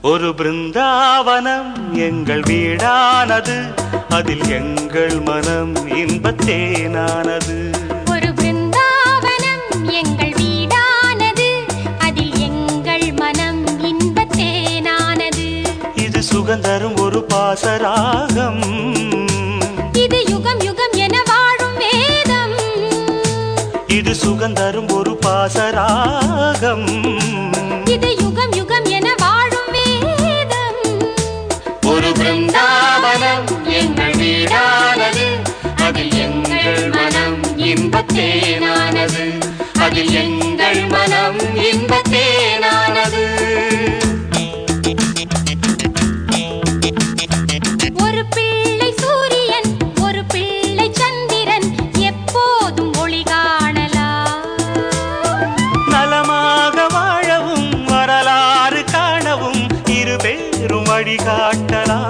ஒரு பிருந்தாவனம் எங்கள் வீடானது, அதில் எங்கள் மனம் இன்பத்தேனானது. ஒரு பிருந்தாவனம் எங்கள் வீடானது, அதில் எங்கள் மனம் இன்பத்தேனானது. இது சுகந்தரும் ஒரு பாசராகம், இது யுகம் யுகம் என வாழும் வேதம். இது சுகந்தரும் ஒரு பாசராகம், இது யுகம் யுகம் என வாழும் வேதம். ஒரு பிருந்தாவனம் எங்கள் வீடானது, அதில் எங்கள் மனம் இன்பத்தேனானது. அதில் எங்கள் மனம் இன்பத்தேனானது. ஒரு பிள்ளை சூரியன், ஒரு பிள்ளை சந்திரன், எப்போதும் ஒளி காணலாம். நலமாக வாழவும் வரலாறு காணவும் இருபேரும் வழிகாட்டலாம்.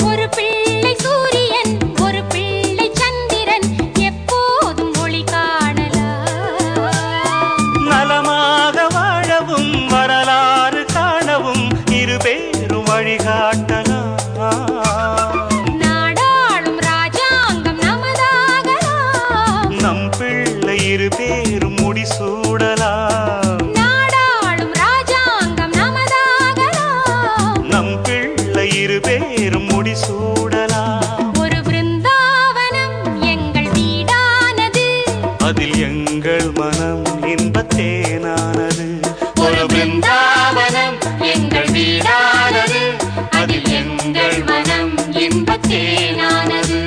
ஒரு பிள்ளை சூரியன், ஒரு பிள்ளை சந்திரன், எப்போதும் ஒளி காணலாம். நலமாக வாழவும் வரலாறு காணவும் இருபேரும் வழிகாட்டலாம். நாடாளும் ராஜாங்கம் நமதாகலாம். நம் பிள்ளை இருபேரும் முடிசூடலாம். நாடாளும் ராஜாங்கம் நமதாகலாம். நம் பிள்ளை இருபேரும் முடிசூடலாம். ஒரு பிருந்தாவனம் எங்கள் வீடானது, அதில் எங்கள் மனம் இன்பத்தேனானது. ஒரு பிருந்தாவனம் எங்கள் வீடானது, அதில் எங்கள் மனம் இன்பத்தேனானது.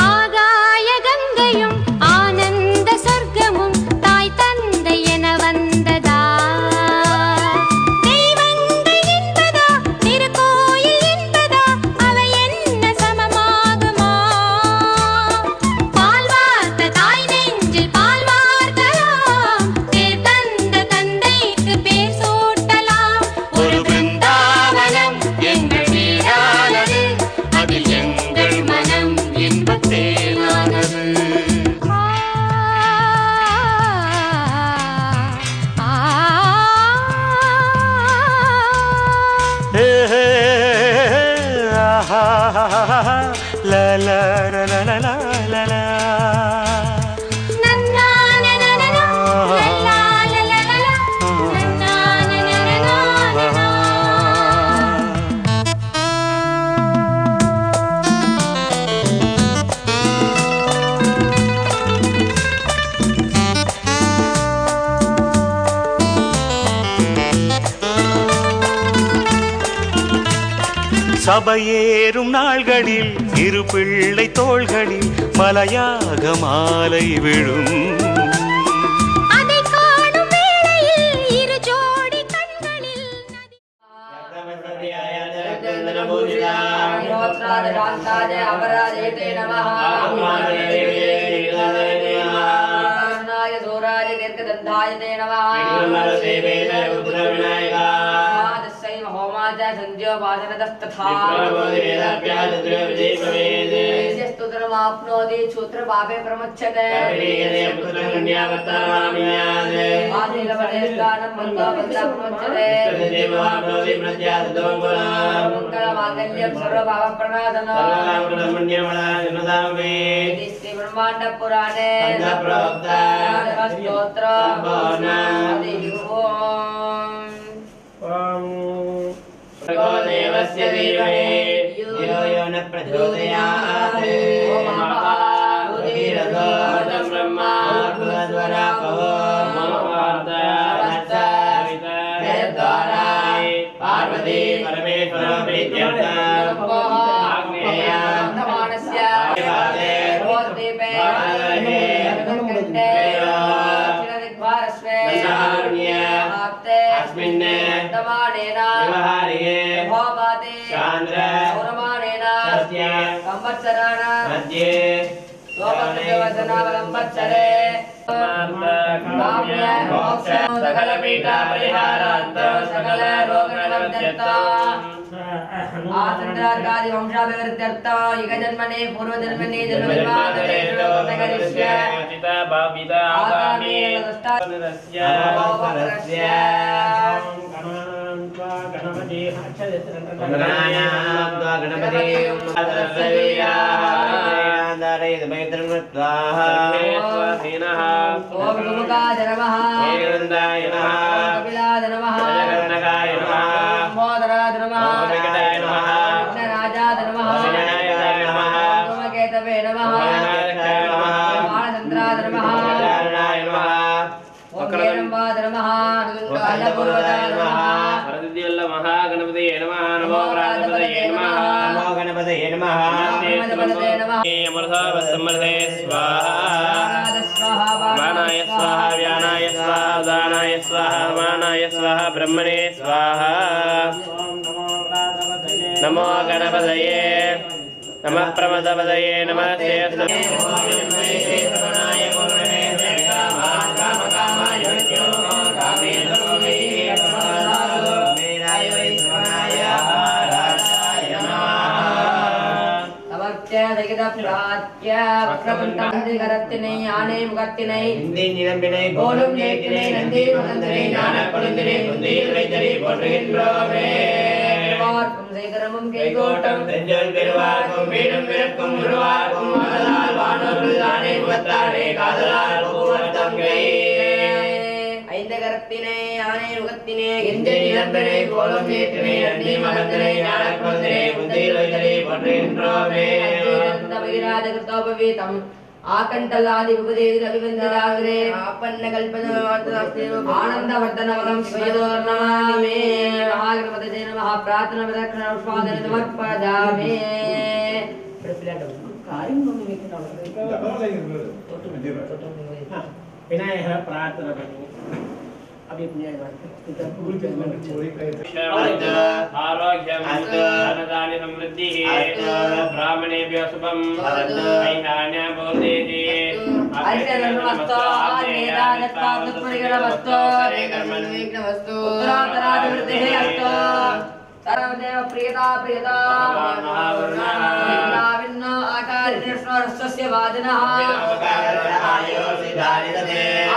ஆகாய கங்கையும் ஆனந்த சொர்க்கமும் தாய் தந்தை என வந்ததா. தெய்வங்கள் என்பதா திருக்கோயில் என்பதா, அவை என்ன சமமாகுமா. பால் வார்த்த தாய் நெஞ்சில் பால் வார்க்கலாம், பேர் தந்த தந்தைக்கு பேர் சூட்டலாம். ஒரு பிருந்தாவனம் எங்கள் வீடானது, அதில் எங்கள் மனம் இன்பத்தேனானது. ஹே ஹே ஆஹா லா லா லா லா லா லா லா. சபையேறும் நாள்களில் இரு பிள்ளை தோள்களில் மலையாக மாலை விழும். அதை காணும் வேளையில் இரு ஜோடி கண்களில் ूत्रपापे प्रमुच्यते मंगलमांगल्यं सर्वपापप्रणाशनं ब्रह्मांड पुराणे स्तोत्र देवस्य धीमहि धियो यो न प्रचोदयात् उदीरदोषं ब्रह्मा भूद्वरापहो मम वार्तावितद्वारा पार्वती परमेश्वर प्रीत्यर्थम् आग्नेयमानस्य रोद्दीपे अस्मिन् वर्तमानेन व्यवहारिके भवति चान्द्र सौरमानेन सस्य संवत्सराणां मध्ये लोकवदनावलंबत्सरे काम्य मोक्ष सकल पीठा परिहारार्थ सकल रोगनिवर्त्यर्थम् आचन्द्रार्कादि वंशाभिवृद्ध्यर्थम् इह जन्मने पूर्वजन्मने जन्मनिर्वाहने नगरिष्य चिता भाविता आगामी नमस्कारस्य गणपति महागणपतये नमः नमो प्राणपतये नमः नमो गणपतये नमः अमृतवत्समृते स्वाहा वाणाय स्वाहा व्यानाय स्वाहा उदानाय स्वाहा वाणाय स्वाहा ब्रह्मणे स्वाहा नमो गणपतये नमः प्रमदपतये नमः யானை முகத்தினை கோலும் நேற்றினை நந்தி முகந்தினை ஞான கொழுந்தினை முந்தியில் வைத்தடி போற்றுகின்றோமே சேகரமும் கைகோட்டம் செஞ்சொல் பெருவார்க்கும் வீடும் பிறக்கும் உருவார்க்கும் மகளால் வானோர்கள் யானை முகத்தானே காதலால் பூவர்த்தம் கை ஐந்த கரத்தினை யானை முகத்தினை எந்த நிலம்பினை கோலம் நேற்றினை நந்தி மகத்தினை ஞான கொழுந்தினை முந்தியில் வைத்தடி போற்றுகின்றோமே கிருத்தோபவீதம் ஆகண்டலாதி உபதேதி அபிவந்தராகரே ஆபன்ன கல்பன ஆனந்தவர்தனவகம் ஸ்வயதோர்ணமாமே மகாகணபதே நமः பிரார்த்தன பிரதக்ஷண புஷ்பாதன சமர்ப்பயாமி விநாயக பிரார்த்தனை பண்ணி आरोग्यम धनदानि समृद्धिः ब्राह्मणेभ्यो शुभं ऐहान्य बोधेति ऐश्वर्यमस्तु आनेरागत्वात्मनिगणमस्तु कर्मन्विघ्नमस्तु उत्तरातराभिवृद्धिः अस्तु सर्वदेव प्रियता प्रियता विन्न आकारिणेश्वरस्य वादिनः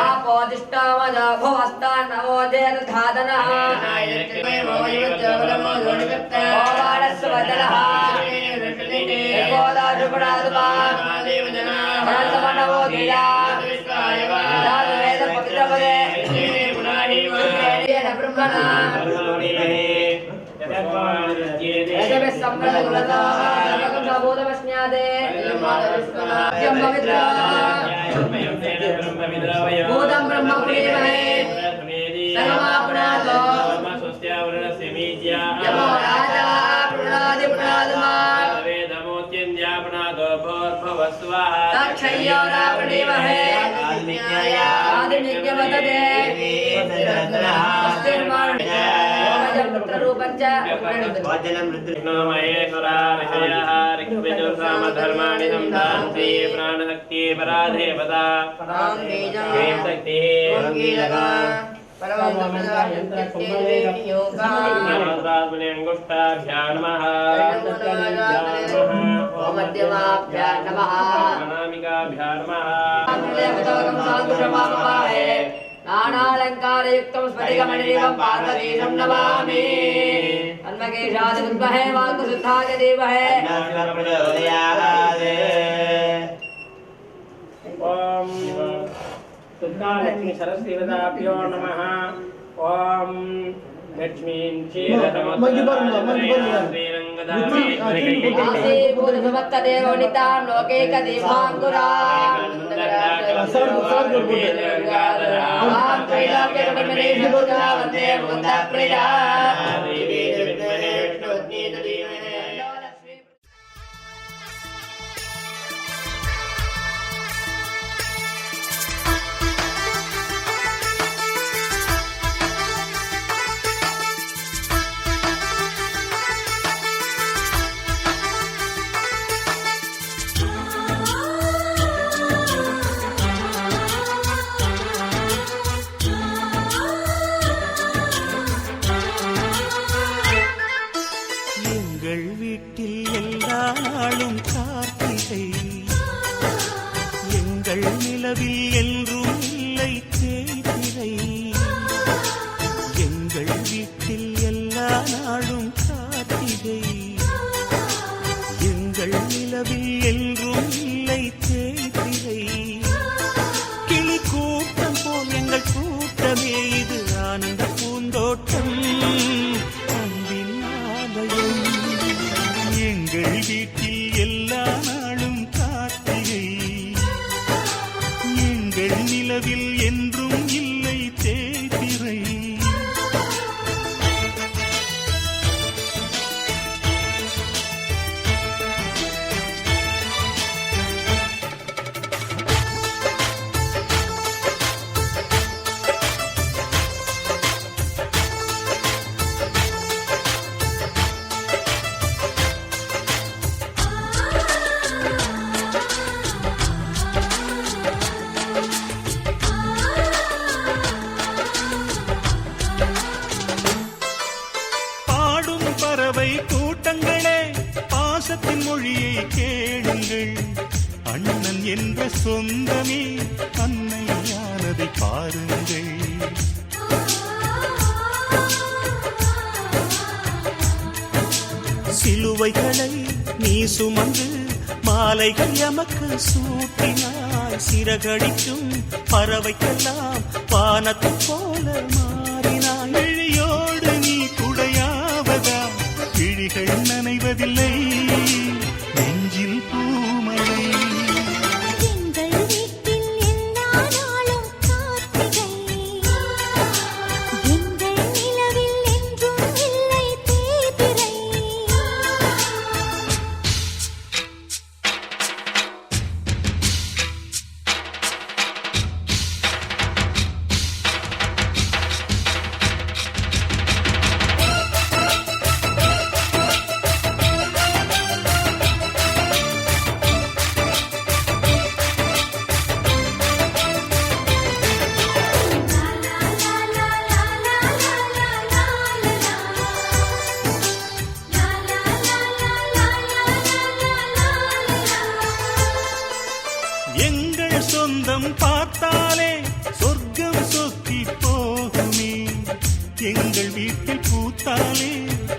आपोदिष्टावद भवस्तान्नवोदेत धादनः वाडस्वदलः गोदाशुपणादुमा भरतमनवोदिया वेद पवित्रपदे ब्रह्मणा भूतं ब्रह्म प्रेमहे सर्वमापुनातो यमो राजा पुनादि पुनादमा वेदमोत्यन्यापुनातो भोर्भवस्वः तक्षय्यो रावणीमहे आदिनिज्ञवदते पुत्ररूपञ्च महेश्वरा ऋषयः ऋग्यजुर्सामधर्माणि संधान्ति प्राणशक्ति पराधेवता शक्तिः अंगुष्ठाभ्यां नमः मध्यमाभ्यां नमः अनामिकाभ्यां नमः नानालंकारयुक्तं स्फटिकमणिनिभं पार्वतीशं नमामि अन्मकेशादि विद्महे वाक्शुद्धाय धीमहि ओम दुर्गालक्ष्मी सरस्वतीभ्यो नमः ओम लक्ष्मीं श्रीरङ्गदासीभूतसमत्तदेवनितां लोकैकदीपाङ्कुरां वन्दे मुकुन्दप्रिया எல்லா நாளும் கார்த்திகை எங்கள் நிலவில் என்றும் இல்லை தேய்திரை எங்கள் வீட்டில் எல்லா நாளும் கார்த்திகை எங்கள் நிலவில் என்றும் இல்லை தேய்திரை கிளி கூட்டம் போல் எங்கள் கூட்டமே இது ஆனந்த பூந்தோட்டம் அன்பின் ஆலயம் எங்கள் வீட்டில் எல்லா நாளும் கார்த்திகை எங்கள் நிலவில் என்றும் இல்லை தேய்திரை பறவை கூட்டங்களே பாசத்தின் மொழியை கேளுங்கள் அண்ணன் என்ற சொந்தமே அன்னையானதை பாருங்கள் சிலுவைகளை நீ சுமந்து மாலைகள் எமக்கு சூட்டினாய் சிறகடிக்கும் பறவைக்கெல்லாம் வானத்தை போல மாறினாய் விழியோடு நீ குடையாவதா விழிகள் நனைவதில்லை நெஞ்சில் பூமழை எங்கள் வீட்டில் எல்லா நாளும் கார்த்திகை எங்கள் நிலவில் என்றும் இல்லை தேய்பிறை எங்கள் சொந்தம் பார்த்தாலே சொர்க்கம் சொக்கி போகுமே எங்கள் வீட்டில் பூத்தாலே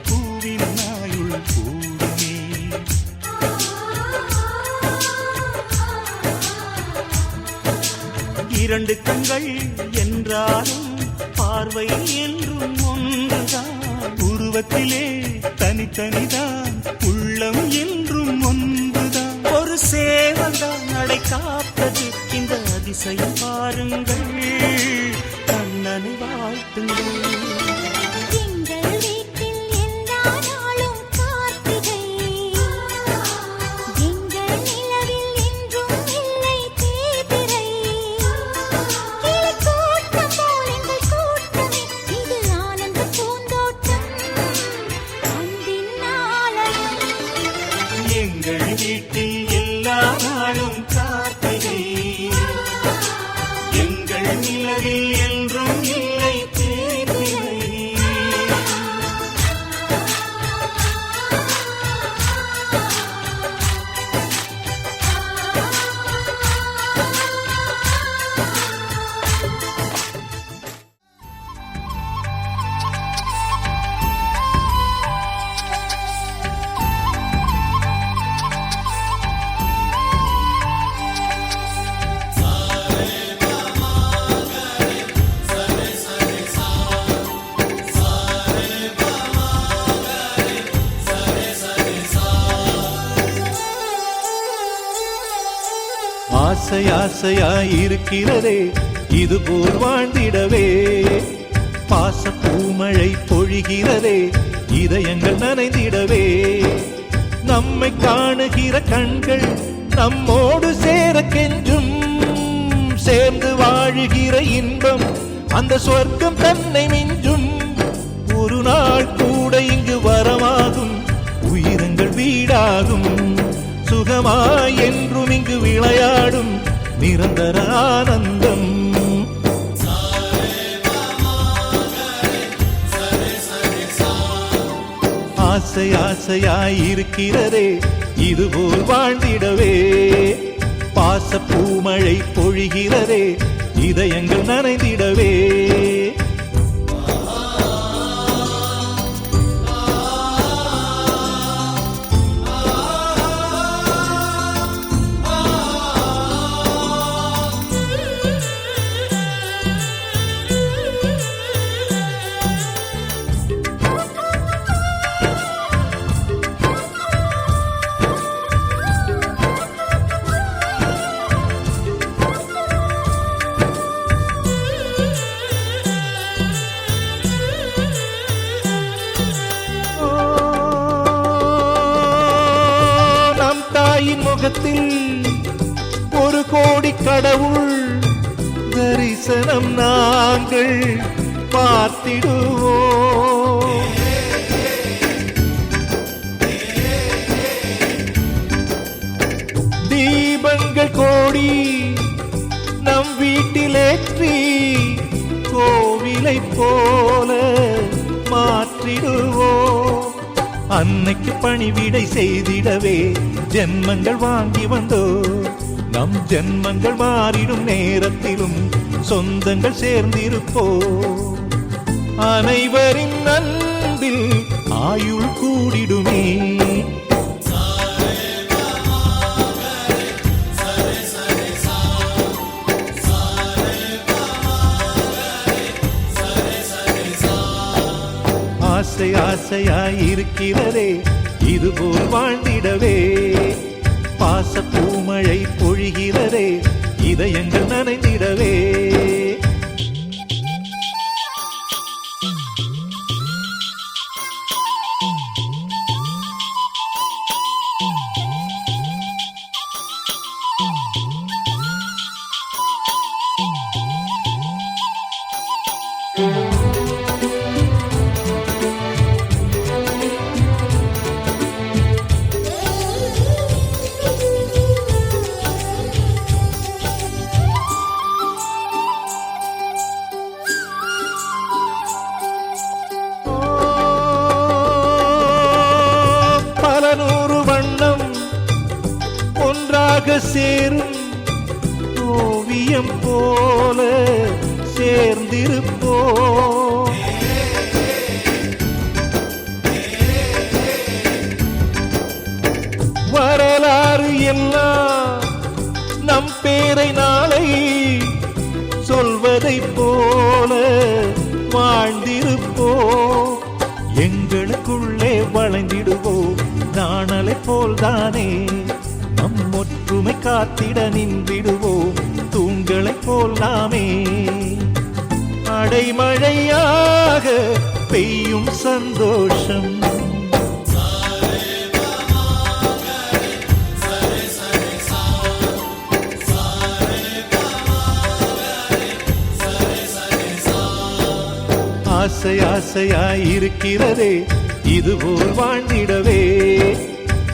பூவின் நாயுள் கூடுமே இரண்டு கண்கள் என்றாலும் பார்வை என்றும் ஒன்றுதான் உருவத்திலே தனித்தனிதான் உள்ளம் என்றும் ஒன்றுதான் ஒரு சேவல்தான் நடை காப்பது இந்த அதிசயம் பாருங்கள் கண்ணனை வாழ்த்துங்கள் எங்கள் வீட்டில் எல்லா நாளும் கார்த்திகை எங்கள் நிலவில் என்றும் இல்லை தேய்பிறை கிளி கூட்டம் போல் எங்கள் கூட்டமே இது ஆனந்த பூந்தோட்டம் அன்பின் ஆலயம் எங்கள் வீட்டில் எல்லா நாளும் கார்த்திகை எங்கள் நிலவில் என்றும் இல்லை தேய்பிறை ஆசை ஆசையாயிருக்கிறதே இது போல் வாழ்ந்திடவே பாச பூமழை பொழிகிறதே இதயங்கள் நனைந்திடவே நம்மை காணுகிற கண்கள் நம்மோடு சேர கெஞ்சும் சேர்ந்து வாழுகிற இன்பம் அந்த சொர்க்கம் தன்னை மிஞ்சும் ஒரு நாள் கூட இங்கு வரமாகும் உயிரங்கள் வீடாகும் சுகமாய் என்றும் இங்கு விளையாடும் நிரந்தர ஆனந்தம் ஆசை ஆசையாயிருக்கிறதே இதுபோல் வாழ்ந்திடவே பாச பூமழை பொழிகிறதே இதயங்கள் நனைந்திடவே முகத்தில் ஒரு கோடி கடவுள் தரிசனம் நாங்கள் பார்த்திடுவோம். தீபங்கள் கோடி நம் வீட்டிலேற்றி கோவிலை போல மாற்றிடுவோம். அன்னைக்கு பணிவிடை செய்திடவே ஜென்மங்கள் வாங்கி வந்தோ. நம் ஜென்மங்கள் மாறிடும் நேரத்திலும் சொந்தங்கள் சேர்ந்திருப்போ. அனைவரின் அன்பில் ஆயுள் கூடிடுமே. ஆசை ஆசையாயிருக்கிறதே இதுபோல் வாழ்ந்திடவே. பாச பூமழை பொழிகிறதே இதயங்கள் நனைந்திடவே. சேரும் ஓவியம் போல சேர்ந்திருப்போ. வரலாறு எல்லாம் நம் பேரை நாளை சொல்வதை போல வாழ்ந்திருப்போ. எங்களுக்குள்ளே வளைந்திடுவோம் நாணலை போல்தானே. நம் ஒற்றுமை காத்திட நின்றிடுவோம் தூண்களை போல் நாமே. அடைமழையாக பெய்யும் சந்தோஷம். ஆசை ஆசையாயிருக்கிறதே இதுபோல் வாழ்ந்திடவே.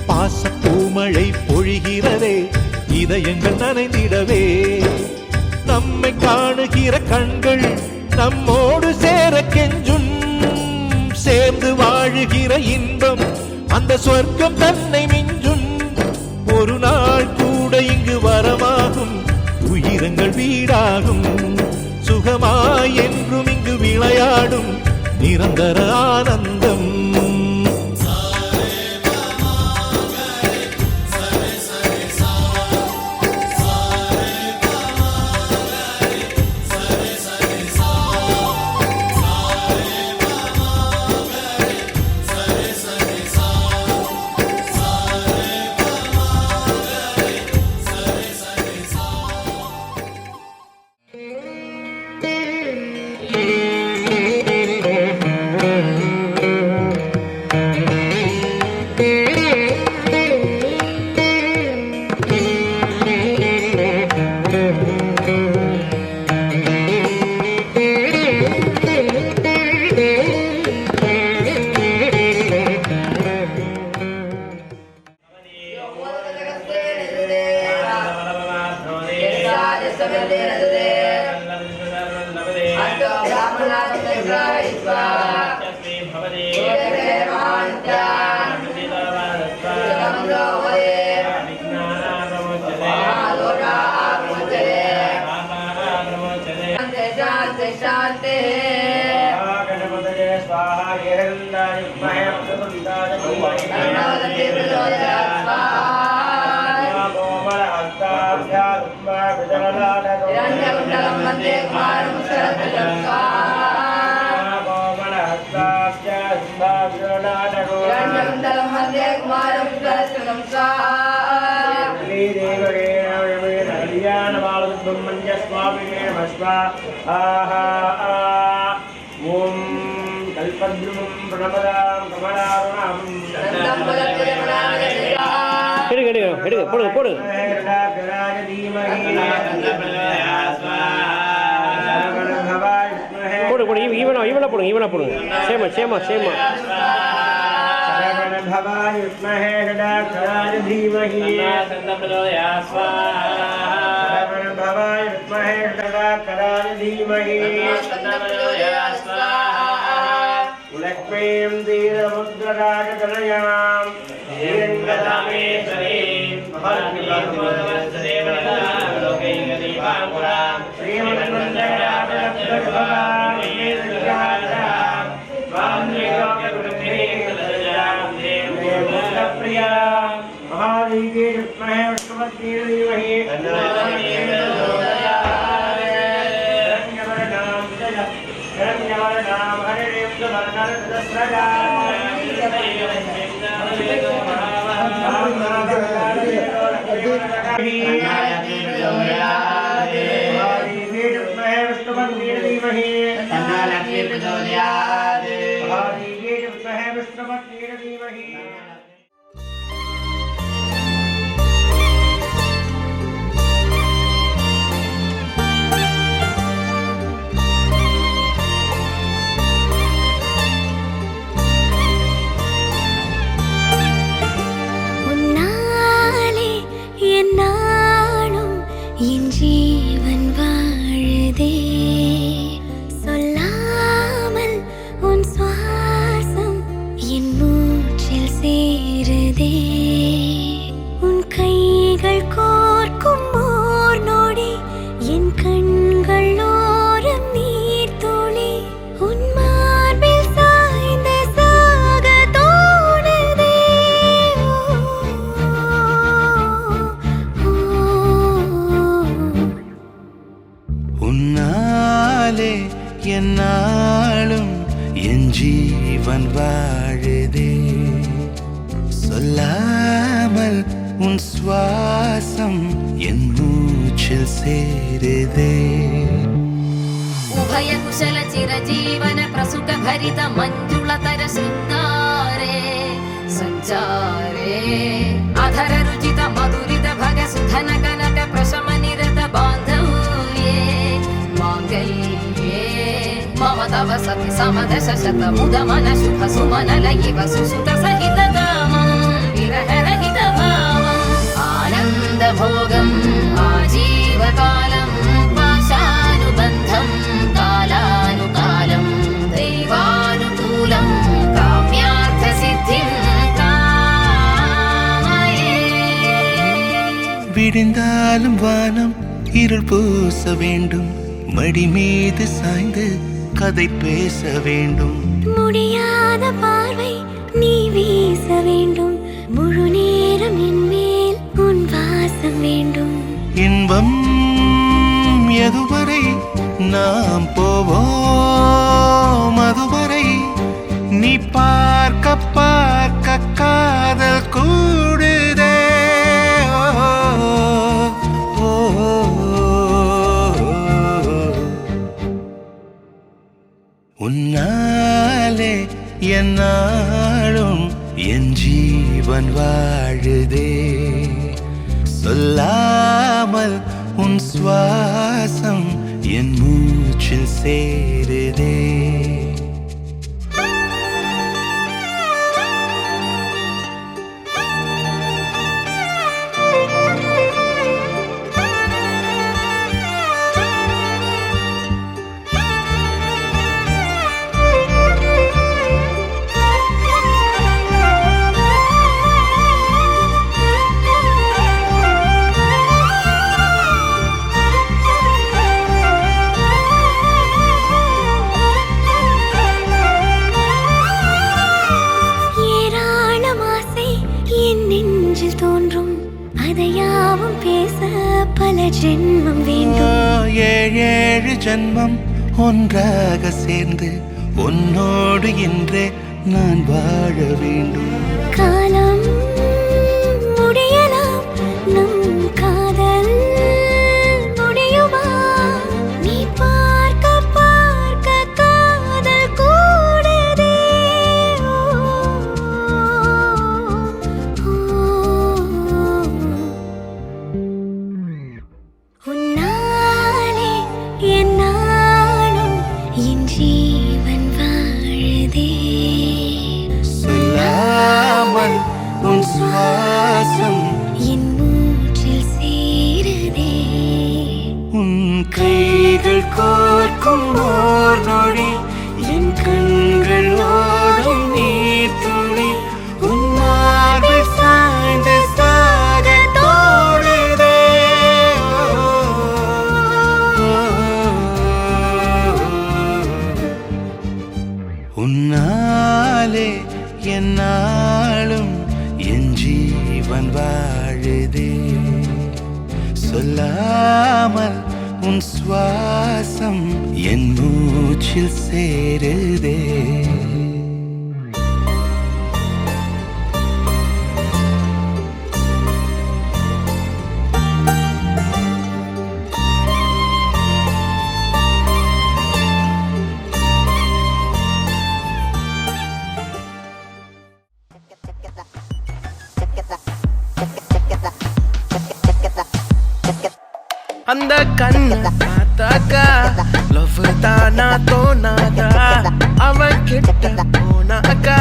பாச பூமழை பொழிகிறதே இதயங்கள் நனைந்திடவே. நம்மை காணுகிற கண்கள் நம்மோடு சேர கெஞ்சும். சேர்ந்து வாழுகிற இன்பம் அந்த சொர்க்கம் தன்னை மிஞ்சும். ஒரு நாள் கூட இங்கு வரமாகும் உயிரங்கள் வீடாகும். சுகமாய் என்றும் இங்கு விளையாடும் நிரந்தர ஆனந்தம். Go away. हिरण्यकुण्डलं मध्ये कुमारं शरदं हिरण्यकुण्डलं मध्ये कुमारं शरदं ओम कल्पद्रुमं प्रणपदां कमलारुणां எடுங்க போடுங்க போடுங்க போடு போடு ஈவனா போடுங்க சேமா भवाय विद्महे षडाक्षराय धीमहि भवाय विद्महे षडाक्षराय धीमहि लक्ष्मीं धीरमुद्रराजतनयां प्रिया महादेवी विद्महे विष्णुपत्नी धीमहि हिरण्यवर्णां हरिणीं विष्णुपत्नी धीमहि विष्णुपत्नी धीमहि என்னாலும் என் ஜீவன் வாழுதே சொல்லாமல் உன் சுவாசம் என் மூச்சில் சேருதே उभय कुशल चिरजीवन प्रसुख भरित मंजुलतर शृंगारे संचारे अधर रुचित मधुरित भग सुधन कनक प्रशम निरत बांधव्ये मांगल्ये मम तव सति समदश शत मुद मन शुभ सुमन लयिव सुसुत सहित कामं विरह रहित भावं आनंद भोगं आजीवकालं पाशानुबन्धं कालानुकालं दैवानुकूलं काम्यार्थ सिद्धिं कामये விடிந்தாலும் வானம் இருள் பூச வேண்டும் மடி மீது சாய்ந்து கதை பேச வேண்டும் முடியாத பார்வை நீ வீச வேண்டும் முழு நேரம் என் மேல் உன் வாசம் வேண்டும் இன்பம் எதுவரை நாம் போவோம் அதுவரை நீ பார்க்க பார்க்க காதல் கூடுதே உன்னாலே என்னாலும் என் ஜீவன் வாழுதே சொல்லாமல் உன் சுவாசம் என் மூச்சில் சேருதே அதையாவும் பேச பல ஜென்மம் வேண்டும். ஏழு ஜென்மம் ஒன்றாக சேர்ந்து உன்னோடு இன்றே நான் வாழ வேண்டும். காலம் முடியலாம், நம் காதல் முடியுமா? நீ பார்க்க பார்க்க காதல் கூடுதே. உன்னாலே என் நாளும் என் ஜீவன் வாழுதே. சொல்லாமல் உன் சுவாசம் என் மூச்சில் சேருதே. உன் கைகள் கோர்க்கும் ஓர் நொடி என் கண்கள் ஓடும் நீர் துளி உன் மார்பில் சாய்ந்து சாக தோடுதே. உன்னாலே என் நாளும் என் ஜீவன் வாழுதே. சொல்லாமல் உன் சுவாசம் என் மூச்சில் சேருதே. அந்த கண்ண பார்த்தாக்கா லவ் தானா தோணாதா? அவன் கிட்ட போனாக்கா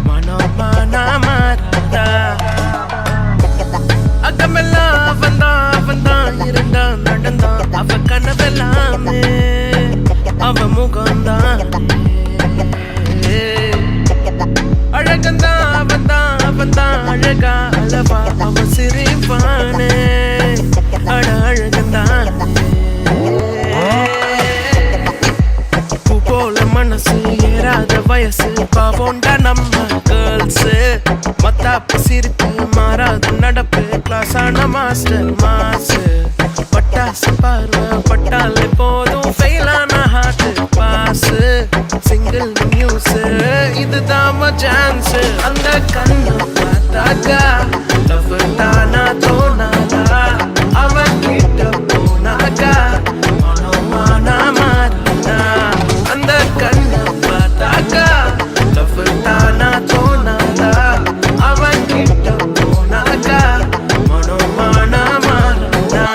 மனமானா மாறாதா? அக்கமெல்லாம் அவன்தான் இருந்தான் நடந்தான் அவ கனவெல்லாமே அவ முகம்தான். அழகந்தான் அவன்தான் அழகா அளவா அவன் சிரிப்பானே அழகந்தான். பூ போல மனசு ஏறாத வயசு பாவோண்டா நம்ம கேர்ள்ஸ். மத்தாப்பு சிரிப்பு மாறாத நடப்பு கிளாஸான மாஸ்டர் மாசு. பட்டாசு பார்வை பட்டாலே போதும் ஃபெயிலான ஹார்ட் பாசு. சிங்கிள் நியூஸ் இதுதான் சான்ஸ். அந்த கண்ணு பார்த்தாக்கா லவ் தானா தோணாதா? அவன் கிட்ட போனாக்கா மனமானா மாறாதா? அந்த கண்ணு பார்த்தாக்கா லவ் தானா தோணாதா? அவன் கிட்ட போனாக்கா மனமானா மாறாதா?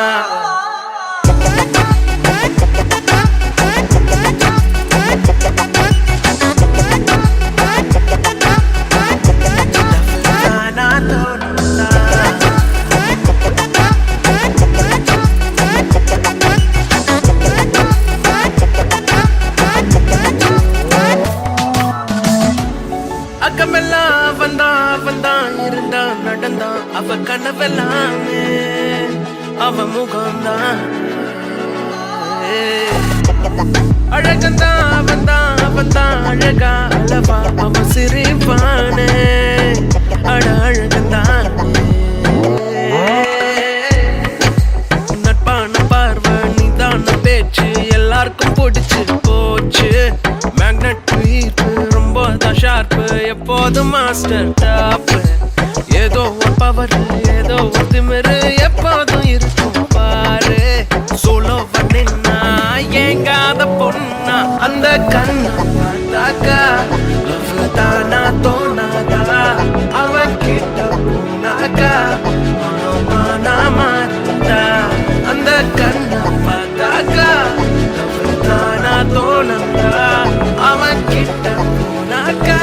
அக்கமெல்லாம் அவன்தான் இருந்தான் நடந்தான் அவ கனவெல்லாமே அவ முகம்தான். அழகந்தான் அவன்தான் அழகா அளவா அவ சிரிப்பானே அழகந்தான். நட்பான பார்வை நிதான பேச்சு எல்லாருக்கும் பிடிச்சு போச்சு. மேக்னெட் ஈர்ப்பு ரொம்ப தான் ஷார்ப்பு எப்போதும் மாஸ்டர் டாப். ஏதோ ஒரு பவர் ஏதோ ஒரு திமிரு எப்போதும் இருக்கும் பாரு. சோலோ பண்ணினா ஏங்காத பொண்ணா? அந்த கண்ணு பார்த்தாக்கா லவ் தானா தோணாதா? அவன் கிட்ட போனாக்கா மனமானா மாறாதா? அந்த கண்ணு பார்த்தாக்கா லவ் தானா தோணாதா? அவன் கிட்ட போனாக்கா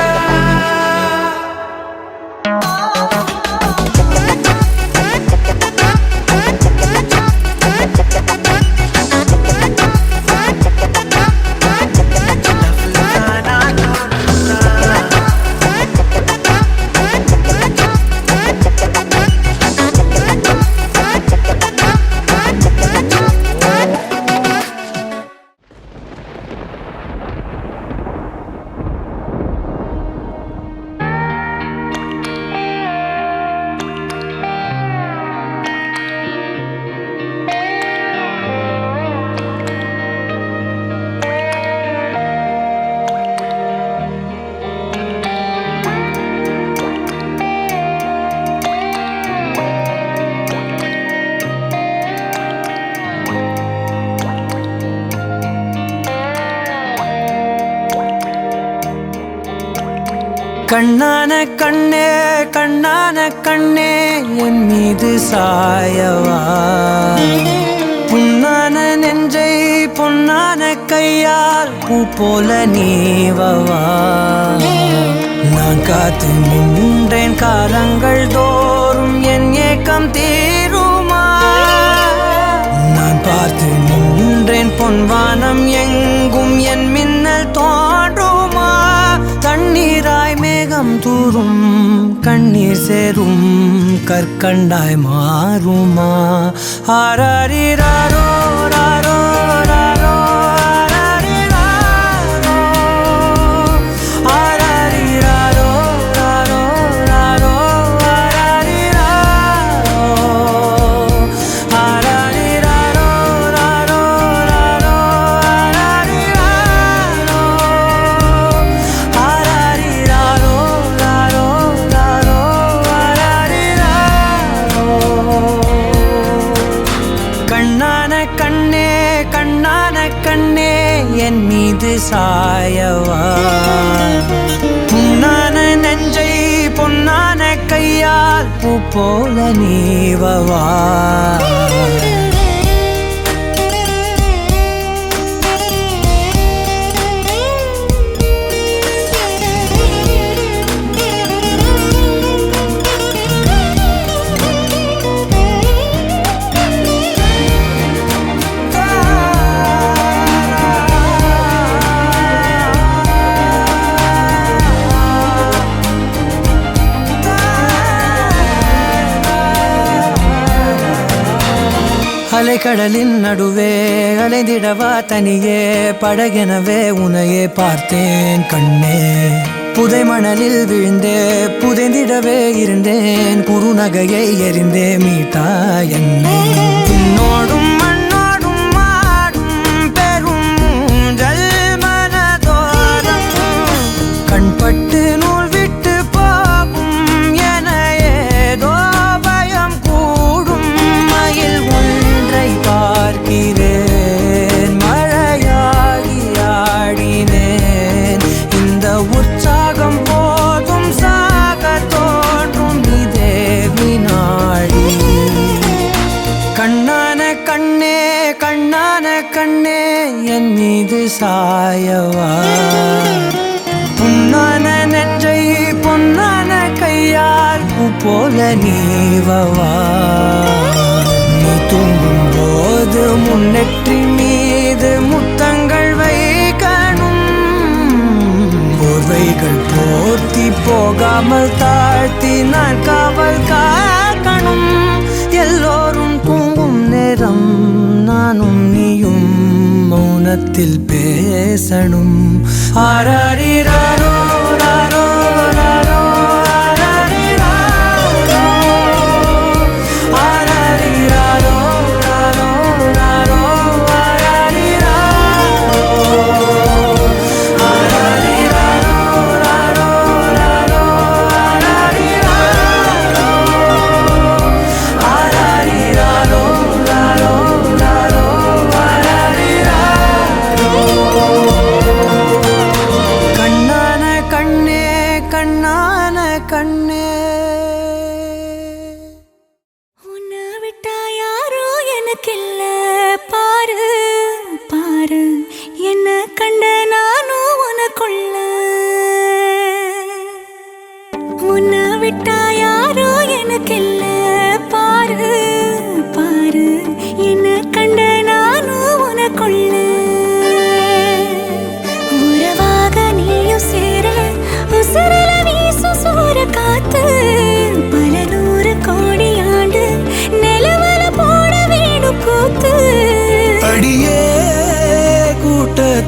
கண்ணான கண்ணே கண்ணான கண்ணே என் மீது சாயவா புண்ணான நெஞ்சை பொன்னான கையால் பூ போல நீவவா நான் காத்து நின்றேன் காலங்கள் தோறும் என் ஏக்கம் தீருமா நான் பார்த்து நின்றேன் பொன்வானம் எங்கும் என் மின்னல் தோன்றுமா தண்ணீராய் மேகம் தூரும் கண்ணீர் சேரும் கற்கண்டாய் மாறுமா ஆராரிராரோ ராரோ ராரோ ஆராரிராரோ ராரோ ராரோ ஆராரிராரோ ராரோ ராரோ ஆராரிராரோ ராரோ ராரோ கண்ணான கண்ணே கண்ணான கண்ணே என் மீது சாயவா புண்ணான நெஞ்சை பொன்னான கையால் பூ போல நீவவா அலைக்கடலின் நடுவே அலைந்திடவா தனியே படகெனவே உனையே பார்த்தேன் கண்ணே புதை மணலில் விழுந்தே புதைந்திடவே இருந்தேன் குறுநகையை எறிந்தே மீட்டா என்னை உன்னோடும் மண்ணோடும் மாடும் பெரும் ஊஞ்சல் மனதோரம் கண்பட்டு நூல் விட்டு போகும் என ஏதோ பயம் கூடும் மயில் பார்க்கிறேன் மழையாகி ஆடினேன் இந்த உற்சாகம் போதும் சாக தோன்றும் இதே வினாடி கண்ணான கண்ணே கண்ணான கண்ணே என் மீது சாயவா புண்ணான நெஞ்சை பொன்னான கையால் பூ போல நீவவா நீ தூங்கும் போது முன்னெற்றி மீது முத்தங்கள் வைக்கணும் போர்வைகள் போர்த்தி போகாமல் தாழ்த்தி நான் காவல் காக்கணும் எல்லோரும் தூங்கும் நேரம் நானும் நீயும் மௌனத்தில் பேசணும் ஆராரிராரோ ராரோ ராரோ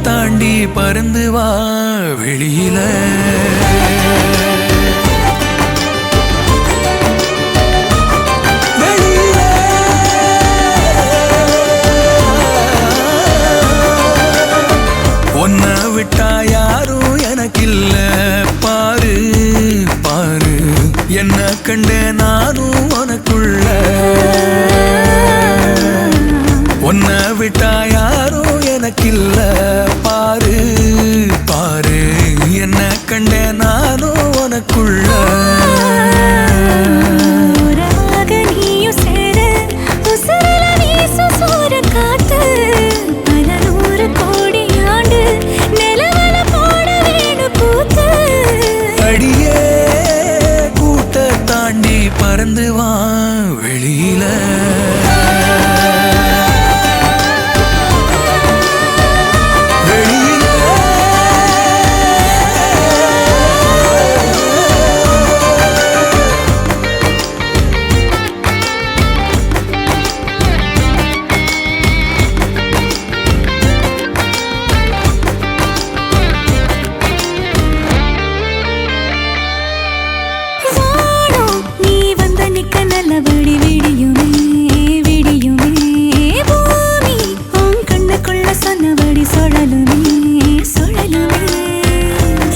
தாண்டி பறந்து வா வெளியில ஒன்ன விட்டா யாரும் எனக்கில்ல பாரு பாரு என்ன கண்ட நானும் உனக்குள்ள ஒன்ன விட்டா யாரும் எனக்கில்ல பாரு பாரு என்ன கண்ட வெளியில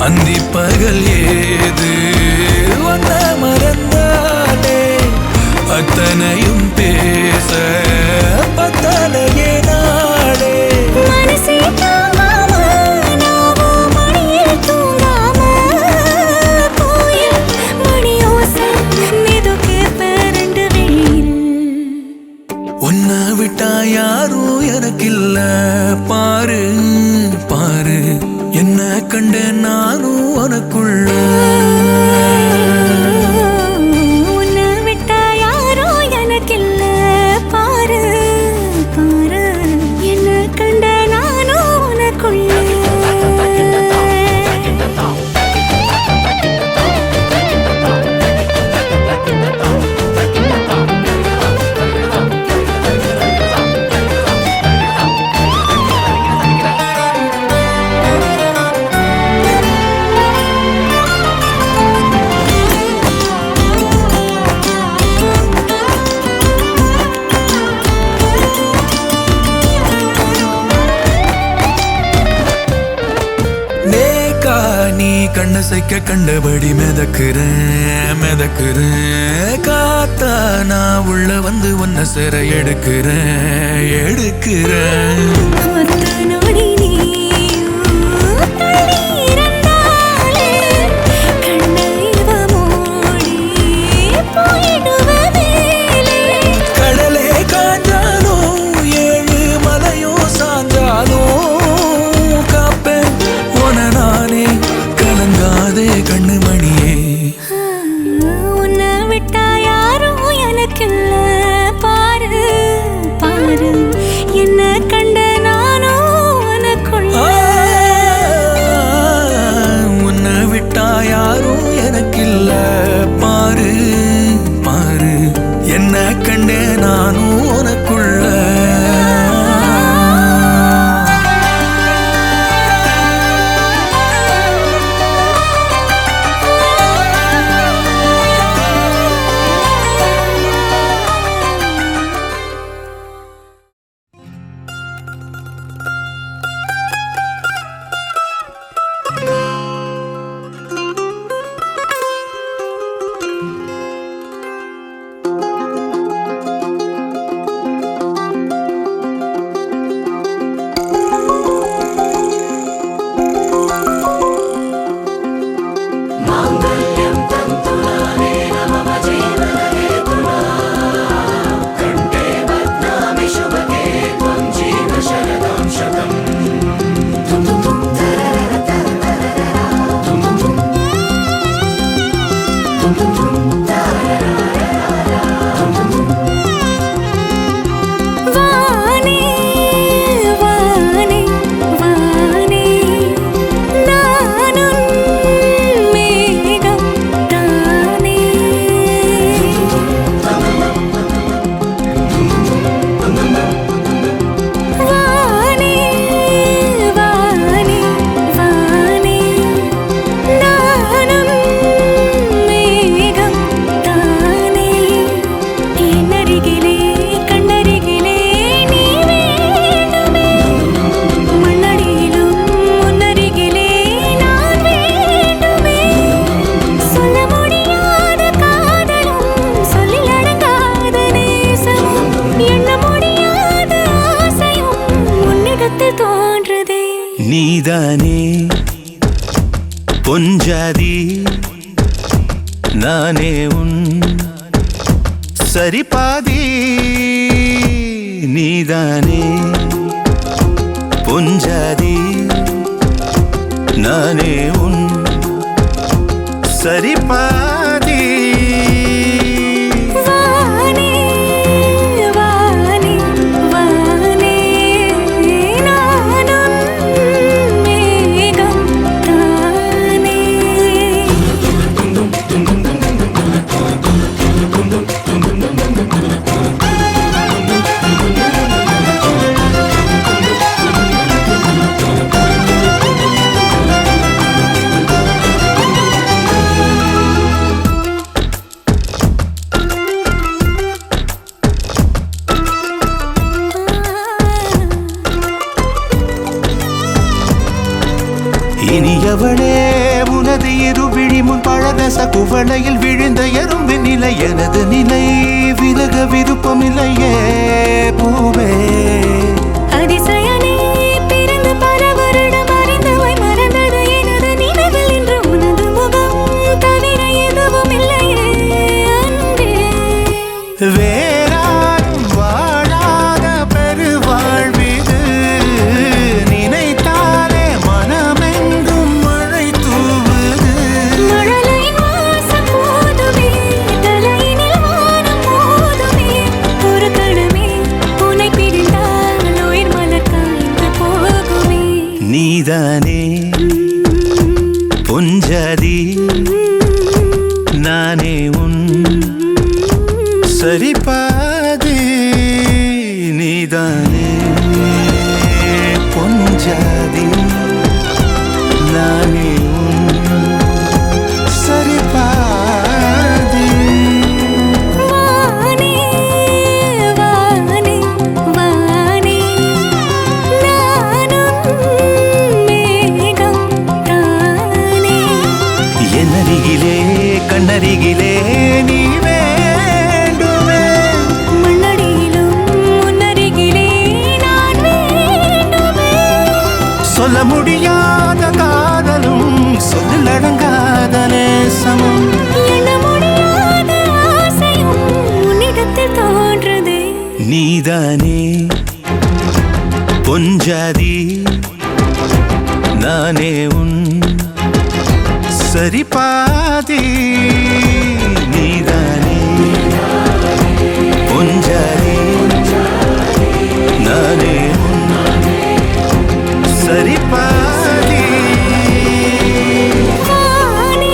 அந்தி பகல் ஏது வந்த மறந்தானே அத்தனையும் பேச பத்தலையே நாடே மனசே தாங்காம நாவும் மணியில் தூங்காம கோயில் மணியோசை மெது கேப்ப ரெண்டு வெளியில் உன்னை விட்டா யாரும் எனக்கில்ல பாரு பாரு என்ன கண்ட நானும் உனக்குள்ள உன்னை விட்டா யாரோ எனக்கில்ல பாரு பாரு என்ன கண்ட நானும் உனக்குள்ள கண்ணசைக்க கண்டபடி மிதக்குறேன் மிதக்குறேன் காத்தா நான் உள்ள வந்து உன்னை சிற எடுக்கிறேன் எடுக்கிறேன் கடலே காஞ்சாலும் ஏழு மலையும் சாஞ்சாலும் காப்பேன் உன நானே கலங்காதே கண்ணு மணியே உன்னை விட்டா யாரும் எனக்கில்ல பாரு பாரு என்ன கண்ட நானும் உனக்குள்ள உன்னை விட்டா யாரும் எனக்கில்ல பாரு பாரு என்ன கண்டே நானும் உனக்குள்ள நீதானே பொஞ்சாதி நானே உன் சரிபாதி நீதானே பொஞ்சாதி நானே உன் சரிபாதி வானே மனச குவளையில் விழுந்த எறும்பின் நிலை எனது நிலை விலக விருப்பமில்லையே பூவே அதிசயனே பிறந்து பல வருடம் அறிந்தவை மறந்தது எனது நினைவில் இன்று உனது முகம் தவிர எதுவும் இல்லையே அன்பே வேறாரும் வாழாத பெருவாழ்விது நினைத்தாலே மனமெங்கும் மழை தூவுது மழலையின் வாசம் போதுமே தலையினில் வானம் போதுமே ஒரு கணமே உன்னை பிரிந்தால் உயிர் மலர் காய்ந்து போகுமே நீதானே பொஞ்சாதி நானே உன் சரிபாதி நீதானே பொஞ்சாதி நானே உன் சரிபாதி வானே வானே வானே நானும் மேகம் தானே என்னருகிலே கண்ணருகிலே நீ வேண்டுமே மண்ணடியிலும் முன்னருகிலே நான் வேண்டுமே சொல்ல முடியாத காதலும் சொல்லில் அடங்காத நேசமும் எண்ண முடியாத ஆசையும் உன்னிடத்தில் தோன்றுதே நீதானே பொஞ்சாதி நானே உன் சரிபாதி நீதானே பொஞ்சாதி நானே உன் சரிபாதி வானே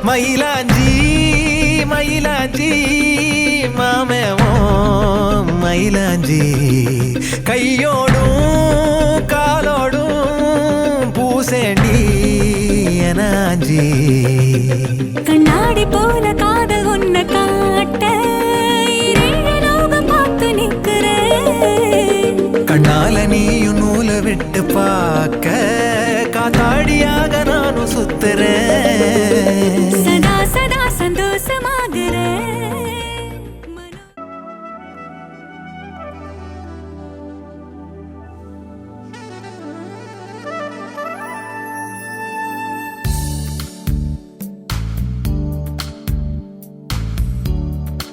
மயிலாஞ்சி மயிலாஞ்சி மாமேவோ மயிலாஞ்சி கையோடும் காலோடும் பூசேண்டி எனாஞ்சி கண்ணாடி போல காதல் உன்னை காட்ட இரண்டு லோகம் பார்த்து நிற்கிறேன் கண்ணால நீயும் நூலை விட்டு பார்க்க காத்தாடியாக நானும் சுத்துறேன்